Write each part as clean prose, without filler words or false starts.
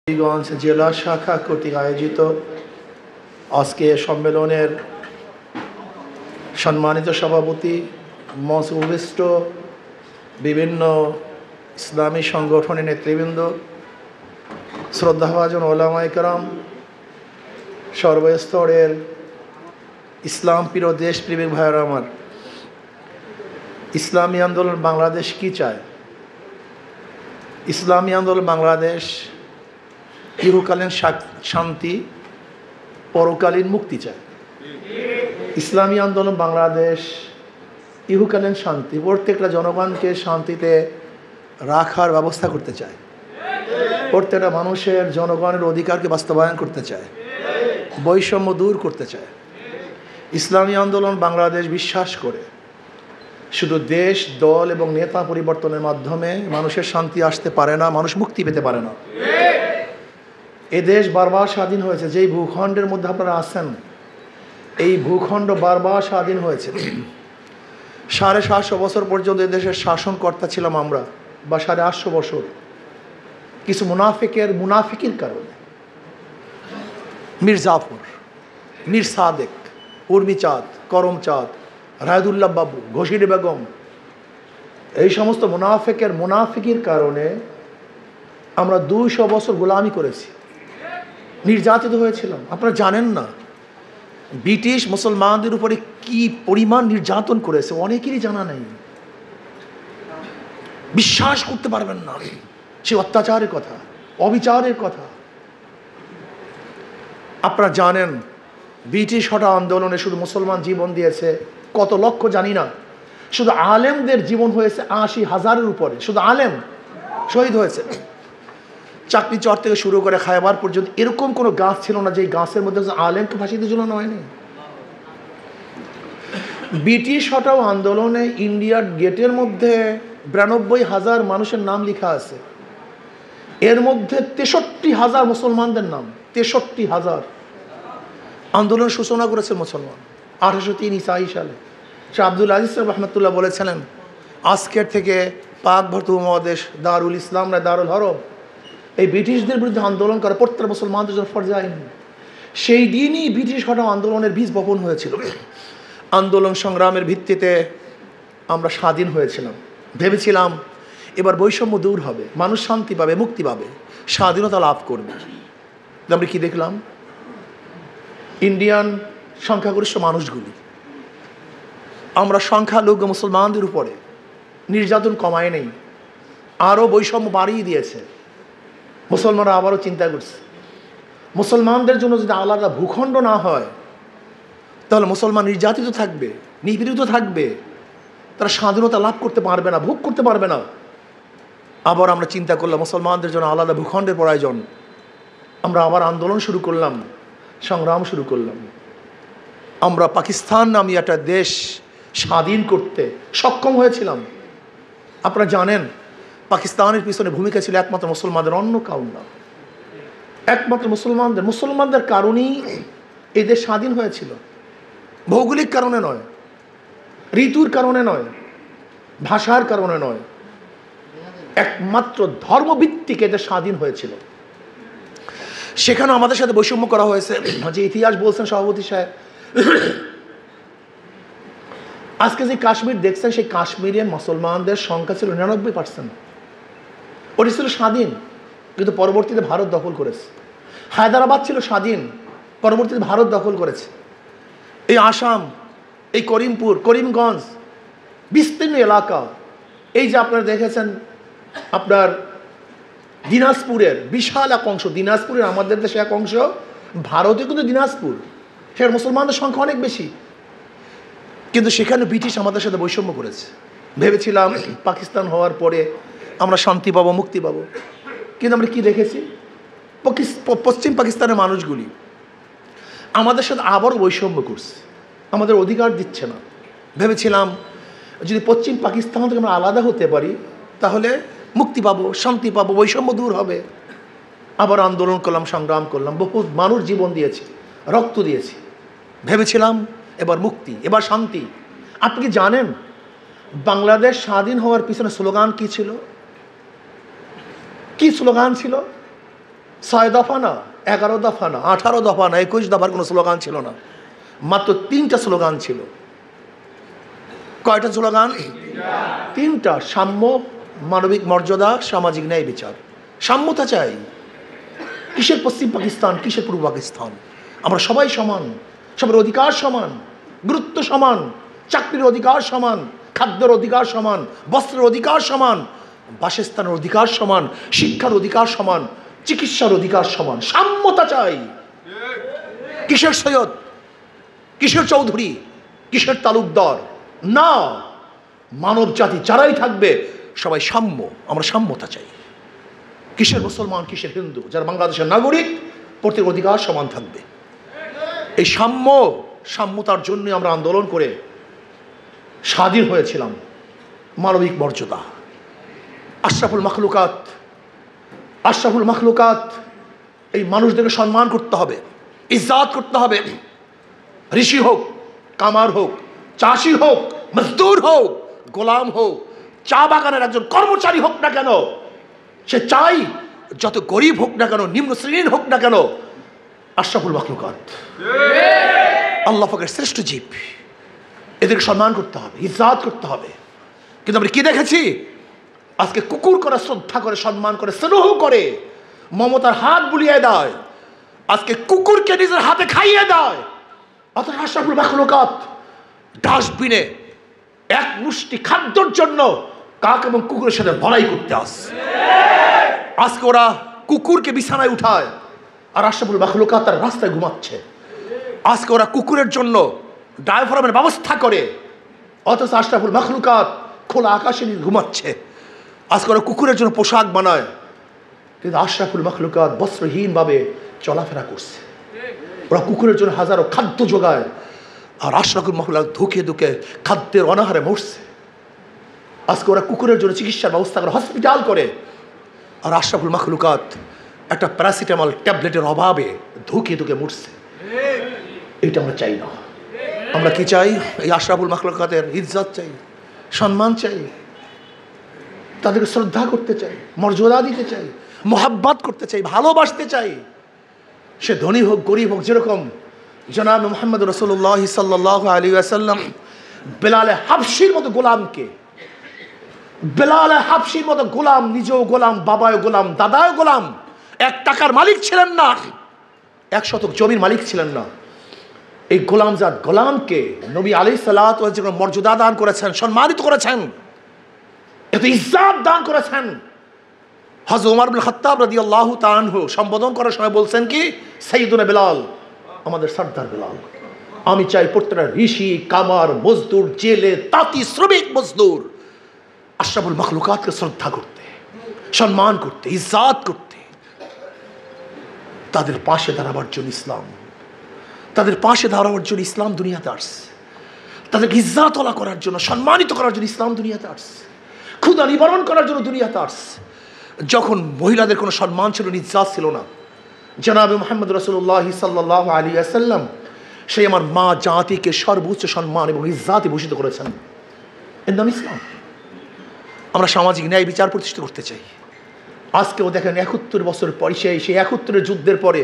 হবিগঞ্জ জেলা শাখা কর্তৃক আয়োজিত আজকে সম্মেলনের সম্মানিত সভাপতি, মঞ্চে উপবিষ্ট বিভিন্ন ইসলামী সংগঠনের নেতৃবৃন্দ, শ্রদ্ধাভাজন ওলামায়ে কেরাম, সর্বস্তরের ইসলাম প্রিয় দেশপ্রেমিক ভাইয়েরা আমার, ইসলামী আন্দোলন বাংলাদেশ কি চায়? ইসলামী আন্দোলন বাংলাদেশ ইহকালীন শান্তি, পরকালীন মুক্তি চায়। ইসলামী আন্দোলন বাংলাদেশ ইহকালীন শান্তি, প্রত্যেকটা জনগণকে শান্তিতে রাখার ব্যবস্থা করতে চায়, প্রত্যেকটা মানুষের জনগণের অধিকারকে বাস্তবায়ন করতে চায়, বৈষম্য দূর করতে চায়। ইসলামী আন্দোলন বাংলাদেশ বিশ্বাস করে শুধু দেশ, দল এবং নেতা পরিবর্তনের মাধ্যমে মানুষের শান্তি আসতে পারে না, মানুষ মুক্তি পেতে পারে না। এ দেশ বারবার স্বাধীন হয়েছে। যেই ভূখণ্ডের মধ্যে আপনারা আছেন, এই ভূখণ্ড বারবার স্বাধীন হয়েছে। 750 বছর পর্যন্ত এদেশের শাসনকর্তা ছিলাম আমরা, বা 850 বছর। কিছু মুনাফিকের কারণে মীর জাফর, মীর সাদেক, উর্মিচাঁদ, করমচাঁদ, রায়দুল্লাহ বাবু, ঘোষির বেগম, এই সমস্ত মুনাফিকের কারণে আমরা 200 বছর গোলামি করেছি, নির্যাতিত হয়েছিলাম। আপনারা জানেন না ব্রিটিশ মুসলমানদের উপরে কি পরিমাণ নির্যাতন করেছে, অনেকেরই জানা নেই, বিশ্বাস করতে পারবেন না সে অত্যাচারের কথা, অবিচারের কথা। আপনারা জানেন ব্রিটিশ হটা আন্দোলনে শুধু মুসলমান জীবন দিয়েছে কত লক্ষ জানি না, শুধু আলেমদের জীবন হয়েছে 80,000-এর উপরে, শুধু আলেম শহীদ হয়েছে। চাকরি চর থেকে শুরু করে খায়বার পর্যন্ত এরকম কোনো গাছ ছিল না যে গাছের মধ্যে আলেমকে ফাঁসিতে ঝুলানো হয়নি। ব্রিটিশ হটাও আন্দোলনে ইন্ডিয়ার গেটের মধ্যে 92,000 মানুষের নাম লেখা আছে, এর মধ্যে 63,000 মুসলমানদের নাম। 63,000 আন্দোলন সূচনা করেছে মুসলমান 1803 ঈসাই সালে। সে আব্দুল আজিজ রহমতুল্লাহ বলেছিলেন, আজকের থেকে পাক ভারত উপমহাদেশ দারুল ইসলাম না দারুল হরব, এই ব্রিটিশদের বিরুদ্ধে আন্দোলন করা প্রত্যেক মুসলমানদের জন্য ফরজ আইন। সেই দিনই ব্রিটিশ হটাও আন্দোলনের বীজ বপন হয়েছিল। আন্দোলন সংগ্রামের ভিত্তিতে আমরা স্বাধীন হয়েছিলাম, ভেবেছিলাম এবার বৈষম্য দূর হবে, মানুষ শান্তি পাবে, মুক্তি পাবে, স্বাধীনতা লাভ করবে। আমরা কি দেখলাম? ইন্ডিয়ান সংখ্যাগরিষ্ঠ মানুষগুলি, আমরা সংখ্যালঘু মুসলমানদের উপরে নির্যাতন কমায় নেই, আরও বৈষম্য বাড়িয়ে দিয়েছে। মুসলমানরা আবারও চিন্তা করছে, মুসলমানদের জন্য যদি আলাদা ভূখণ্ড না হয় তাহলে মুসলমান নির্যাতিত থাকবে, নিপীড়িত থাকবে, তারা স্বাধীনতা লাভ করতে পারবে না, ভোগ করতে পারবে না। আবার আমরা চিন্তা করলাম মুসলমানদের জন্য আলাদা ভূখণ্ডের প্রয়োজন। আমরা আবার আন্দোলন শুরু করলাম, সংগ্রাম শুরু করলাম। আমরা পাকিস্তান নামে একটা দেশ স্বাধীন করতে সক্ষম হয়েছিলাম। আপনারা জানেন পাকিস্তানের পিছনে ভূমিকা ছিল একমাত্র মুসলমানদের, অন্য কারণ না, একমাত্র মুসলমানদের কারণেই এই দেশ স্বাধীন হয়েছিল। ভৌগোলিক কারণে নয়, ঋতুর কারণে নয়, ভাষার কারণে নয়, একমাত্র ধর্মভিত্তিক এদের স্বাধীন হয়েছিল। সেখানে আমাদের সাথে বৈষম্য করা হয়েছে। যে ইতিহাস বলছেন সভাপতি সাহেব, আজকে যে কাশ্মীর দেখছেন, সেই কাশ্মীরে মুসলমানদের সংখ্যা ছিল 99%। ওটি ছিল স্বাধীন, কিন্তু পরবর্তীতে ভারত দখল করেছে। হায়দ্রাবাদ ছিল স্বাধীন, পরবর্তীতে ভারত দখল করেছে। এই আসাম, এই করিমপুর, করিমগঞ্জ, বিস্তীর্ণ এলাকা, এই যে আপনারা দেখেছেন আপনার দিনাজপুরের বিশাল এক অংশ, দিনাজপুরের আমাদের দেশে এক অংশ, ভারতে কিন্তু দিনাজপুর, সেখানে মুসলমানদের সংখ্যা অনেক বেশি, কিন্তু সেখানে ব্রিটিশ আমাদের সাথে বৈষম্য করেছে। ভেবেছিলাম পাকিস্তান হওয়ার পরে আমরা শান্তি পাবো, মুক্তি পাবো, কিন্তু আমরা কি দেখেছি? পশ্চিম পাকিস্তানের মানুষগুলি আমাদের সাথে আবারও বৈষম্য করছে, আমাদের অধিকার দিচ্ছে না। ভেবেছিলাম যদি পশ্চিম পাকিস্তান থেকে আমরা আলাদা হতে পারি তাহলে মুক্তি পাবো, শান্তি পাবো, বৈষম্য দূর হবে। আবার আন্দোলন করলাম, সংগ্রাম করলাম, বহু মানুষ জীবন দিয়েছি, রক্ত দিয়েছি। ভেবেছিলাম এবার মুক্তি, এবার শান্তি। আপনি কি জানেন বাংলাদেশ স্বাধীন হওয়ার পিছনে স্লোগান কি ছিল? কি স্লোগান ছিল? 6 দফা না, 11 দফা না, 18 দফা না, 21 দফার কোনো স্লোগান ছিল না, মাত্র 3টা স্লোগান ছিল। কয়টা স্লোগান? 3টা। সাম্য, মানবিক মর্যাদা, সামাজিক ন্যায় বিচার। সাম্যতা চাই। কিসের পশ্চিম পাকিস্তান, কিসের পূর্ব পাকিস্তান? আমরা সবাই সমান, সবার অধিকার সমান, গুরুত্ব সমান, চাকরির অধিকার সমান, খাদ্যের অধিকার সমান, বস্ত্রের অধিকার সমান, বাসস্থানের অধিকার সমান, শিক্ষার অধিকার সমান, চিকিৎসার অধিকার সমান। সাম্যতা চাই। কিসের সৈয়দ, কিসের চৌধুরী, কিসের তালুকদার? না, মানব জাতি যারাই থাকবে সবাই সাম্য। আমরা সাম্যতা চাই। কিসের মুসলমান, কিসের হিন্দু, যারা বাংলাদেশের নাগরিক প্রত্যেক অধিকার সমান থাকবে। এই সাম্যতার জন্য আমরা আন্দোলন করে স্বাধীন হয়েছিলাম। মানবিক মর্যাদা, আশরাফুল মাখলুকাত, এই মানুষদেরকে সম্মান করতে হবে, ইজ্জত করতে হবে। ঋষি হোক, কামার হোক, চাষি হোক, মজদুর হোক, গোলাম হোক, চা বাগানের একজন কর্মচারী হোক না কেন, সে চাই যত গরিব হোক না কেন, নিম্ন শ্রেণীর হোক না কেন, আশরাফুল মাখলুকাত, আল্লাহ পাকের শ্রেষ্ঠ জীব, এদেরকে সম্মান করতে হবে, ইজ্জত করতে হবে। কিন্তু আমরা কি দেখেছি? আজকে কুকুর করে শ্রদ্ধা করে, সম্মান করে, স্নেহ করে, মমতার হাত বুলিয়ে দেয়। আজকে কুকুরকে নিজের হাতে খাইয়ে দেয়। অথচ আশরাফুল মাখলুকাত ডাস্টবিনে এক মুষ্টি খাদ্যর জন্য কাক এবং কুকুরের সাথে লড়াই করতে আসে। আজকে ওরা কুকুরকে বিছানায় উঠায়, আর আশরাফুল মাখলুকাত তার রাস্তায় ঘুমাচ্ছে। আজকে ওরা কুকুরের জন্য ডায়াফ্রামের ব্যবস্থা করে, অথচ আশরাফুল মাখলুকাত খোলা আকাশে নিয়ে ঘুমাচ্ছে। আজকে ওরা কুকুরের জন্য পোশাক বানায়, কিন্তু আশরাফুল মাখলুকাত বস্ত্রহীনভাবে চলাফেরা করছে। ওরা কুকুরের জন্য হাজারো খাদ্য যোগায়, আর আশরাফুল মাখলুকাত ধুকে ধুকে খাদ্যের অনাহারে মরছে। আজকে ওরা কুকুরের জন্য চিকিৎসার ব্যবস্থা করে, হসপিটাল করে, আর আশরাফুল মাখলুকাত একটা প্যারাসিটামল ট্যাবলেটের অভাবে ধুকে ধুকে মরছে। এইটা আমরা চাই না। আমরা কি চাই? এই আশরাফুল মাখলুকাতের ইজ্জত চাই, সম্মান চাই, তাদেরকে শ্রদ্ধা করতে চাই, মর্যাদা দিতে চাই, মোহাব্বত করতে চাই, ভালোবাসতে চাই। সে ধনী হোক, গরিব হোক। যেরকম জনাব মুহাম্মদ রাসূলুল্লাহ সাল্লাল্লাহু আলাইহি ওয়াসাল্লাম বেলাল হাবশির মতো গোলামকে, বেলাল হাবশির মতো গোলাম, নিজেও গোলাম, বাবাও গোলাম, দাদাও গোলাম, 1 টাকার মালিক ছিলেন না, 1 শতক জমির মালিক ছিলেন না। এই গোলামজাত গোলামকে নবী আলাইহিস সালাতু ওয়াস সালাম মর্যাদা দান করেছেন, সম্মানিত করেছেন, এত ইজ্জত দান করেছেন। হযরত ওমর ইবনে খাত্তাব রাদিয়াল্লাহু তাআলা আনহু সম্বোধন করার সময় বলছেন কি, সাইয়্যিদুনা বেলাল, আমাদের সর্দার বেলাল। আমি চাই প্রত্যেকটা ঋষি, কামার, মজদুর, জেলে, তাঁতি, শ্রমিক, মজদুর আশরাফুল মাখলুকাতকে শ্রদ্ধা করতে, সম্মান করতে, ইজ্জত করতে, তাদের পাশে দাঁড়াবার জন্য ইসলাম, তাদের পাশে দাঁড়াবার জন্য ইসলাম দুনিয়াতে আসছে। তাদেরকে ইজ্জতওয়ালা করার জন্য, সম্মানিত করার জন্য ইসলাম দুনিয়াতে আসছে। ক্ষুধা নিবারণ করার জন্য দুনিয়াতে আসছে। যখন মহিলাদের কোনো সম্মান ছিল না, ইজ্জত ছিল না, জনাবে মুহাম্মদ রাসূলুল্লাহ সাল্লাল্লাহু আলাইহি ওয়াসাল্লাম সেই আমার মা জাতিকে সর্বোচ্চ সম্মান এবং ইজ্জতে ভূষিত করেছেন। এর নাম ইসলাম। আমরা সামাজিক ন্যায় বিচার প্রতিষ্ঠা করতে চাই। আজকেও দেখেন 71 বছর পরে, সেই 71 যুদ্ধের পরে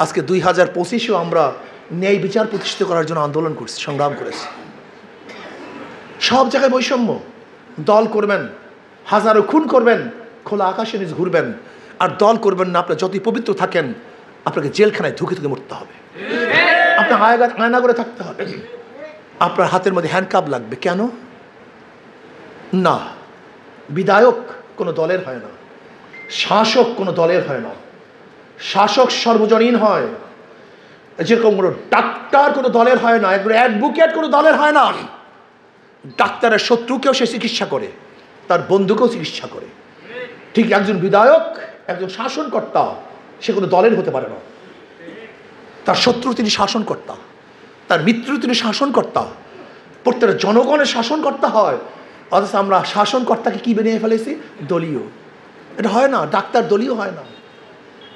আজকে 2025-এও আমরা ন্যায় বিচার প্রতিষ্ঠা করার জন্য আন্দোলন করছি, সংগ্রাম করেছি। সব জায়গায় বৈষম্য। দল করবেন, হাজারো খুন করবেন, খোলা আকাশে নিচে ঘুরবেন, আর দল করবেন না। আপনার যতই পবিত্র থাকেন, আপনাকে জেলখানায় ধুকে ধুকে মরতে হবে, আপনার আয়না করে থাকতে হবে, আপনার হাতের মধ্যে হ্যান্ডকাপ লাগবে। কেন? না, বিধায়ক কোনো দলের হয় না, শাসক কোনো দলের হয় না, শাসক সর্বজনীন হয়। যেরকম কোনো ডাক্তার কোনো দলের হয় না, একবার অ্যাডভোকেট কোনো দলের হয় না। ডাক্তারের শত্রুকেও সে চিকিৎসা করে, তার বন্ধুকেও চিকিৎসা করে। ঠিক একজন বিধায়ক, একজন শাসনকর্তা, সে কোনো দলের হতে পারে না। তার শত্রু তিনি শাসনকর্তা, তার মিত্র তিনি শাসনকর্তা, প্রত্যেকটা জনগণের শাসনকর্তা হয়। অথচ আমরা শাসনকর্তাকে কি বানিয়ে ফেলেছি? দলীয়। এটা হয় না। ডাক্তার দলীয় হয় না,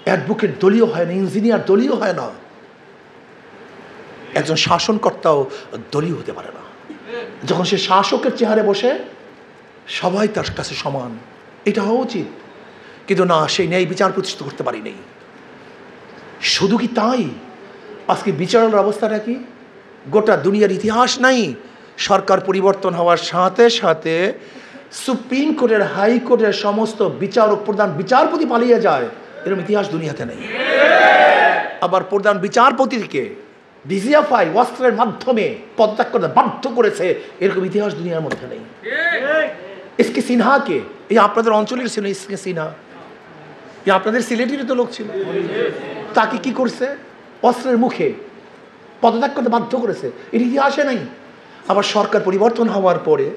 অ্যাডভোকেট দলীয় হয় না, ইঞ্জিনিয়ার দলীয় হয় না। একজন শাসনকর্তাও দলীয় হতে পারে না। যখন সে শাসকের চেহারে বসে, সবাই তার কাছে সমান, এটা হওয়া উচিত। কিন্তু না, সেই ন্যায় বিচার প্রতিষ্ঠা করতে পারি নাই। শুধু কি তাই, আজকে বিচারের অবস্থাটা কি? গোটা দুনিয়ার ইতিহাস নাই সরকার পরিবর্তন হওয়ার সাথে সাথে সুপ্রিম কোর্টের হাইকোর্টের সমস্ত বিচারক প্রধান বিচারপতি পালিয়ে যায়, এরকম ইতিহাস দুনিয়াতে নেই। আবার প্রধান বিচারপতিকে ডিজিএফআই অস্ত্রের মাধ্যমে পদত্যাগ করতে বাধ্য করেছে, এরকম ইতিহাস দুনিয়ার মধ্যে নেই। এসকে সিনহাকে, এই আপনাদের অঞ্চলের ছিল এসকে সিনহা, এই আপনাদের সিলেটেরই তো লোক ছিল, তাকে কি করছে? অস্ত্রের মুখে পদত্যাগ করতে বাধ্য করেছে, এর ইতিহাসে নাই। আবার সরকার পরিবর্তন হওয়ার পরে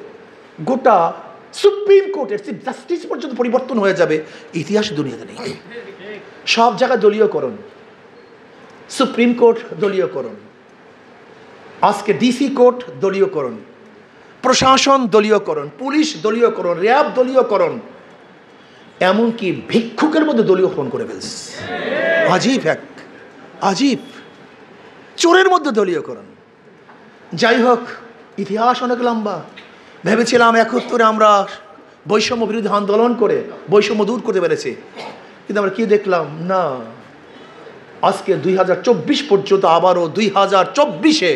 গোটা সুপ্রিম কোর্টের চিফ জাস্টিস পর্যন্ত পরিবর্তন হয়ে যাবে, ইতিহাস দুনিয়াতে নেই। সব জায়গায় দলীয়করণ, সুপ্রিম কোর্ট দলীয়করণ, আজকে ডিসি কোর্ট দলীয়করণ, প্রশাসন দলীয়করণ, পুলিশ দলীয়করণ, র্যাব দলীয়করণ, এমনকি ভিক্ষুকের মধ্যে দলীয়করণ করে ফেলছে। আজীব এক আজীব, চোরের মধ্যে দলীয়করণ। যাই হোক, ইতিহাস অনেক লম্বা। ভেবেছিলাম 71-এ আমরা বৈষম্য বিরোধী আন্দোলন করে বৈষম্য দূর করতে পেরেছি, কিন্তু আমরা কি দেখলাম? না, আজকে 2024 পর্যন্ত আবারও 2024-এ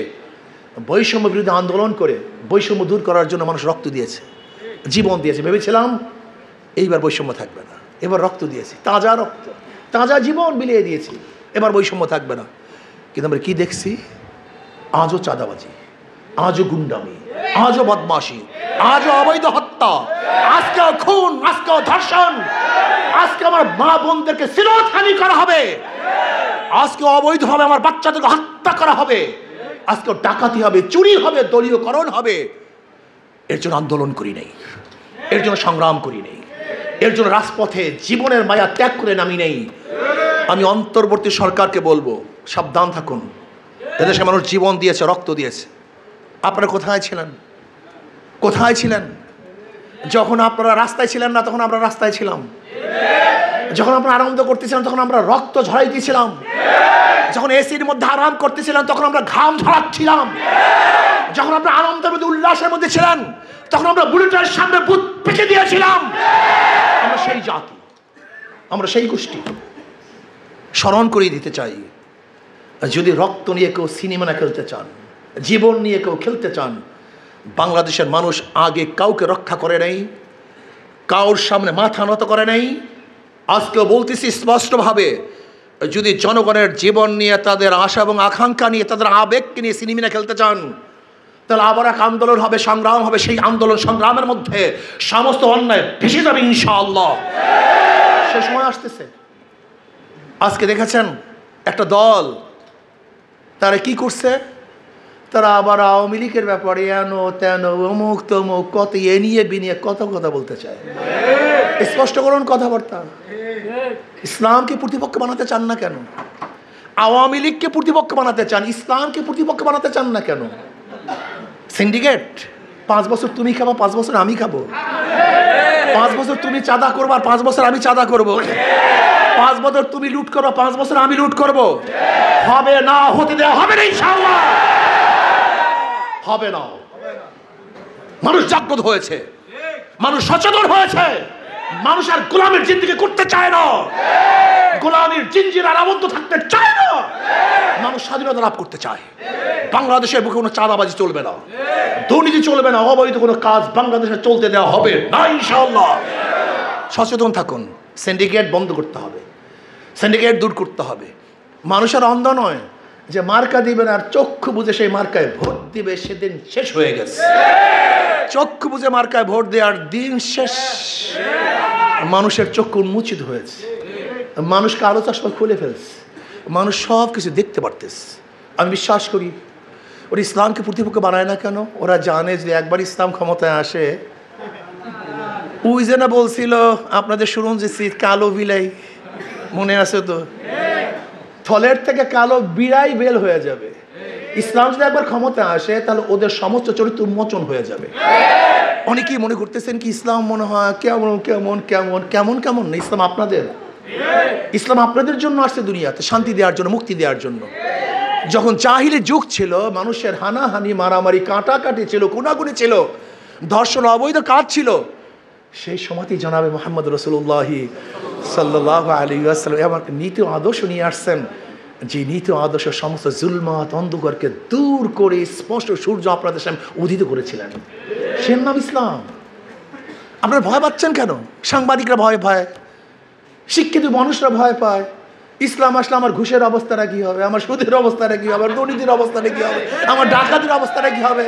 বৈষম্য বিরোধী আন্দোলন করে বৈষম্য দূর করার জন্য মানুষ রক্ত দিয়েছে, জীবন দিয়েছে। ভেবেছিলাম এইবার বৈষম্য থাকবে না, এবার রক্ত দিয়েছি, তাজা রক্ত, তাজা জীবন বিলিয়ে দিয়েছি, এবার বৈষম্য থাকবে না। কিন্তু আমরা কি দেখছি? আজও চাঁদাবাজি, আজও গুন্ডামি, আজও বদমাশি, আজও অবৈধ হত্যা, আজকেও খুন, আজকেও ধর্ষণ, আজকে আমার মা বোনদেরকে শিরোধানি করা হবে, আজকে অবৈধভাবে আমার বাচ্চাদেরকে হত্যা করা হবে, আজকে ডাকাতি হবে, চুরি হবে, দলীয়করণ হবে। এর জন্য আন্দোলন করি নাই, এর জন্য সংগ্রাম করি নাই, এর জন্য রাজপথে জীবনের মায়া ত্যাগ করে নামি নেই। আমি অন্তর্বর্তী সরকারকে বলবো, সাবধান থাকুন। এদেশে মানুষ জীবন দিয়েছে, রক্ত দিয়েছে। আপনারা কোথায় ছিলেন? কোথায় ছিলেন যখন আপনারা রাস্তায় ছিলেন না? তখন আমরা রাস্তায় ছিলাম। যখন আপনারা আনন্দ করতেছিলাম তখন আমরা রক্ত ঝরাই দিয়েছিলাম। যখন এসির মধ্যে আরাম করতেছিলাম তখন আমরা ঘাম ঝরাচ্ছিলাম। যখন আপনারা আনন্দের মধ্যে উল্লাসের মধ্যে ছিলেন তখন আমরা বুলেটের সামনে বুট পেঁচে দিয়েছিলাম। আমরা সেই জাতি, আমরা সেই গোষ্ঠী। স্মরণ করিয়ে দিতে চাই, যদি রক্ত নিয়ে কেউ সিনেমা না খেলতে চান, জীবন নিয়ে কেউ খেলতে চান, বাংলাদেশের মানুষ আগে কাউকে রক্ষা করে নাই, কাউর সামনে মাথা নত করে নাই। আজকেও বলতেছি স্পষ্টভাবে, যদি জনগণের জীবন নিয়ে, তাদের আশা এবং আকাঙ্ক্ষা নিয়ে, তাদের আবেগকে নিয়ে সিনেমা খেলতে চান, তাহলে আবার এক আন্দোলন হবে, সংগ্রাম হবে। সেই আন্দোলন সংগ্রামের মধ্যে সমস্ত অন্যায় ভেসে যাবে ইনশাআল্লাহ। সে সময় আসতেছে। আজকে দেখেছেন একটা দল, তারা কি করছে? তারা আবার আওয়ামী লীগের ব্যাপারে এন তেন অমুক তমুক কত এ নিয়ে বিনিয়ে কত কথা বলতে চায়। স্পষ্ট করুন কথাবার্তা। ইসলামকে প্রতিপক্ষ বানাতে চান না কেন? আওয়ামী লীগকে প্রতিপক্ষ বানাতে চান, ইসলামকে প্রতিপক্ষ বানাতে চান না কেন? সিন্ডিকেট, 5 বছর তুমি খাবা, 5 বছর আমি খাবো। 5 বছর তুমি চাঁদা করবা, 5 বছর আমি চাঁদা করবো। 5 বছর তুমি লুট করো, 5 বছর আমি লুট করবো। হবে না, হতে দেওয়া হবে না ইনশাআল্লাহ। হবে না। মানুষ জাগ্রত হয়েছে, মানুষ সচেতন হয়েছে, মানুষ আর গোলামের জিন্দেগি করতে চায় না, গোলামের জিঞ্জির আর আবদ্ধ থাকতে চায় না। মানুষ স্বাধীনতা লাভ করতে চায়। বাংলাদেশের বুকে কোনো চাঁদাবাজি চলবে না, দুর্নীতি চলবে না, অবৈধ কোনো কাজ বাংলাদেশে চলতে দেওয়া হবে না ইনশাআল্লাহ। সচেতন থাকুন। সিন্ডিকেট বন্ধ করতে হবে, সিন্ডিকেট দূর করতে হবে। মানুষের অন্ধ নয় যে মার্কা দিবেন আর চক্ষু বুঝে সেই মার্কায় ভোট দিবে, সেদিন শেষ হয়ে গেছে। চক্ষু বুঝে মার্কায় ভোট দেওয়ার দিন শেষ। মানুষের চক্ষু উন্মোচিত হয়েছে, মানুষকে আলো চশমা খুলে ফেলছে, মানুষ সব কিছু দেখতে পারতেছে। আমি বিশ্বাস করি ওরা ইসলামকে প্রতিপক্ষ বানায় না কেন? ওরা জানে যে একবার ইসলাম ক্ষমতায় আসে, ওই যে না বলছিল আপনাদের শুনুন যে কালো বিলাই, মনে আছে তো? থলের থেকে কালো বিড়াই বেল হয়ে যাবে। ইসলাম যদি একবার ক্ষমতা আসে তাহলে ওদের সমস্ত চরিত্র উন্মোচন হয়ে যাবে। অনেকেই মনে করতেছেন কি ইসলাম মনে হয় কেমন কেমন কেমন কেমন কেমন না। ইসলাম আপনাদের, ইসলাম আপনাদের জন্য আসছে দুনিয়াতে, শান্তি দেওয়ার জন্য, মুক্তি দেওয়ার জন্য। যখন জাহিলি যুগ ছিল, মানুষের হানাহানি, মারামারি, কাটাকাটি ছিল, খুনাখুনি ছিল, ধর্ষণ, অবৈধ কাজ ছিল, সেই সময়তেই জানাবে মোহাম্মদ রাসূলুল্লাহ সাল্লাল্লাহু আলাইহি ওয়াসাল্লাম আমার নীতি আদর্শ নিয়ে আসছেন। যে নীতি আদর্শ সমস্ত জুলমাত অন্ধকারকে দূর করে স্পষ্ট সূর্য আপনাদের সামনে উদিত করেছিলেন, সে নাম ইসলাম। আপনারা ভয় পাচ্ছেন কেন? সাংবাদিকরা ভয় পায়, শিক্ষিত মানুষরা ভয় পায়। ইসলাম আসলে আমার ঘুষের অবস্থাটা কি হবে, আমার সুদের অবস্থাটা কি হবে, আমার দুর্নীতির অবস্থাটা কি হবে, আমার ডাকাতির অবস্থাটা কি হবে?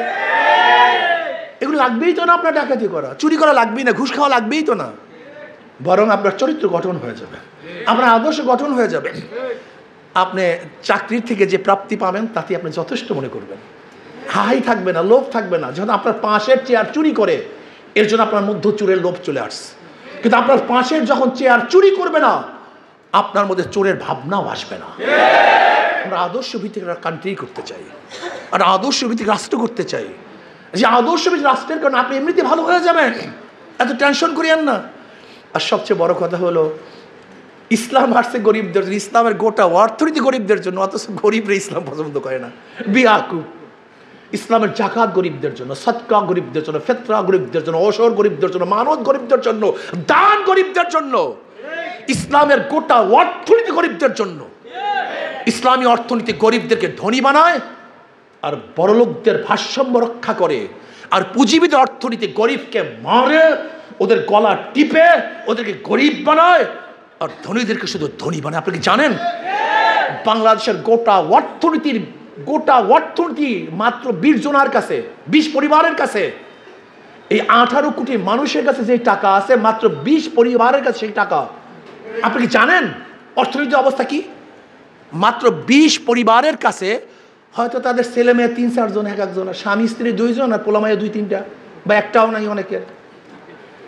এগুলো লাগবেই তো না আপনার ডাকাতি করা, চুরি করা লাগবেই না, ঘুষ খাওয়া লাগবেই তো না। বরং আপনার চরিত্র গঠন হয়ে যাবে, আপনার আদর্শ গঠন হয়ে যাবে। আপনি চাকরির থেকে যে প্রাপ্তি পাবেন তাতে আপনি যথেষ্ট মনে করবেন, হাই থাকবে না, লোভ থাকবে না। যখন আপনার পাশের চেয়ার চুরি করে, এর জন্য আপনার মধ্য চোরের লোভ চলে আসছে। কিন্তু আপনার পাশের যখন চেয়ার চুরি করবে না, আপনার মধ্যে চোরের ভাবনাও আসবে না। আমরা আদর্শ ভিত্তিক কান্ট্রি করতে চাই, আর আদর্শ ভিত্তিক রাষ্ট্র করতে চাই। যে আদর্শ ভিত্তিক রাষ্ট্রের কারণে আপনি এমনিতে ভালো হয়ে যাবেন, এত টেনশন করিয়েন না। আর সবচেয়ে বড় কথা হলো, ইসলাম আসছে গরিবদের জন্য, ইসলামের গোটা অর্থনীতি গরিবদের জন্য, অথচ গরিবরা ইসলাম পছন্দ করে না। বিয়াকু ইসলামের জাকাত গরিবদের জন্য, সদকা গরিবদের জন্য, ফিতরা গরিবদের জন্য, ওশর গরিবদের জন্য, মানত গরিবদের জন্য, দান গরিবদের জন্য। ইসলামের গোটা অর্থনীতি গরিবদের জন্য। ইসলামী অর্থনীতি গরিবদেরকে ধনী বানায় আর বড়লোকদের ভারসাম্য রক্ষা করে। আর পুঁজিবিদ অর্থনীতি গরিবকে মারে, ওদের গলা টিপে ওদেরকে গরিব বানায়, আর ধনীদেরকে শুধু ধনী বানায়। আপনি কি জানেন বাংলাদেশের গোটা অর্থনীতি মাত্র 20 জনের কাছে, 20 পরিবারের কাছে, এই 18 কোটি মানুষের কাছে যে টাকা আছে, মাত্র 20 পরিবারের কাছে সেই টাকা। আপনি কি জানেন অর্থনীতির অবস্থা কি? মাত্র 20 পরিবারের কাছে, হয়তো তাদের ছেলে মেয়ে 3-4 জন, এক একজন, স্বামী স্ত্রী 2 জন, আর পোলা মাইয়া 2-3টা, বা একটাও নাই অনেকের।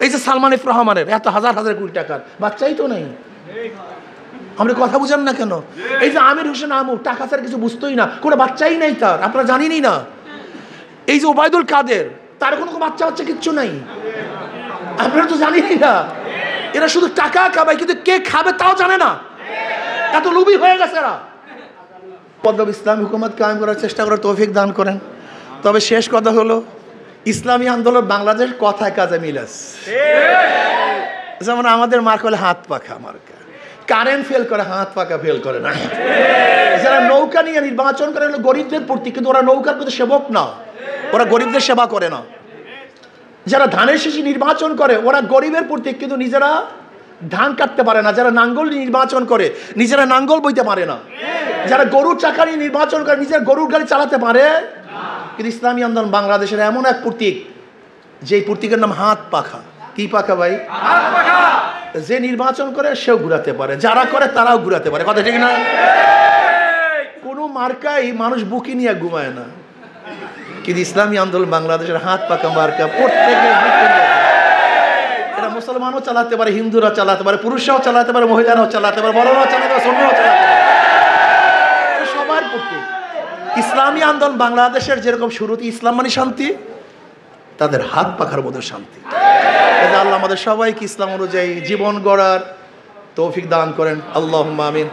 এই যে সালমান এফ রহমানের এত হাজার হাজার কোটি টাকার বাচ্চাই তো নেই। আমরা কথা বুঝেন না কেন? এই যে আমির হোসেন আমু টাকা ছাড়া কিছু বুঝতোই না, কোনো বাচ্চাই নাই তার, আপনারা জানেনই না। এই যে ওবায়দুল কাদের, তার কোনো বাচ্চা কিচ্ছু নাই, আপনারা তো জানেনই না। এরা শুধু টাকা খাবায়, কিন্তু কে খাবে তাও জানে না, এত লোভী হয়ে গেছে এরা। পদ্মব ইসলামী হুকুমত কায়েম করার চেষ্টা করার তৌফিক দান করেন। তবে শেষ কথা হলো, ইসলামী আন্দোলন বাংলাদেশ কথায় কাজে মিলাস। যেমন আমাদের মার্ক হলে হাত পাখা মার্কা, কারেন্ট ফেল করে, হাত পাকা ফেল করে না। যারা নৌকা নিয়ে নির্বাচন করে হলো গরিবদের প্রতি, কিন্তু ওরা নৌকার প্রতি সেবক না, ওরা গরিবদের সেবা করে না। যারা ধানের শীষে নির্বাচন করে, ওরা গরিবের প্রতি, কিন্তু নিজেরা ধান কাটতে পারে না। যারা নাঙ্গল নির্বাচন করে, নিজেরা নাঙ্গল বইতে পারে না। যারা গরুর চাকা নিয়ে নির্বাচন করে, নিজের গরুর গাড়ি চালাতে পারে। কিন্তু ইসলামী আন্দোলন বাংলাদেশের এমন এক প্রতীক, যে প্রতীকের নাম হাত পাখা। কি পাখা ভাই? যে নির্বাচন করে সেও ঘুরাতে পারে, যারা করে তারাও ঘুরাতে পারে। কথা ঠিক না? কোনো মার্কাই মানুষ বুকি নিয়ে ঘুমায় না, কিন্তু ইসলামী আন্দোলন বাংলাদেশের হাত পাকা মার্কা। প্রত্যেকে এটা মুসলমানও চালাতে পারে, হিন্দুরা চালাতে পারে, পুরুষরাও চালাতে পারে, মহিলারাও চালাতে পারে, বড়রাও চালাতে পারে, ছোটরাও চালাতে পারে, সবার প্রতি। ইসলামী আন্দোলন বাংলাদেশের যেরকম শুরুতে ইসলাম মানে শান্তি, তাদের হাত পাখার মধ্যে শান্তি। আল্লাহ আমাদের সবাইকে ইসলাম অনুযায়ী জীবন গড়ার তৌফিক দান করেন। আল্লাহুম্মা আমিন।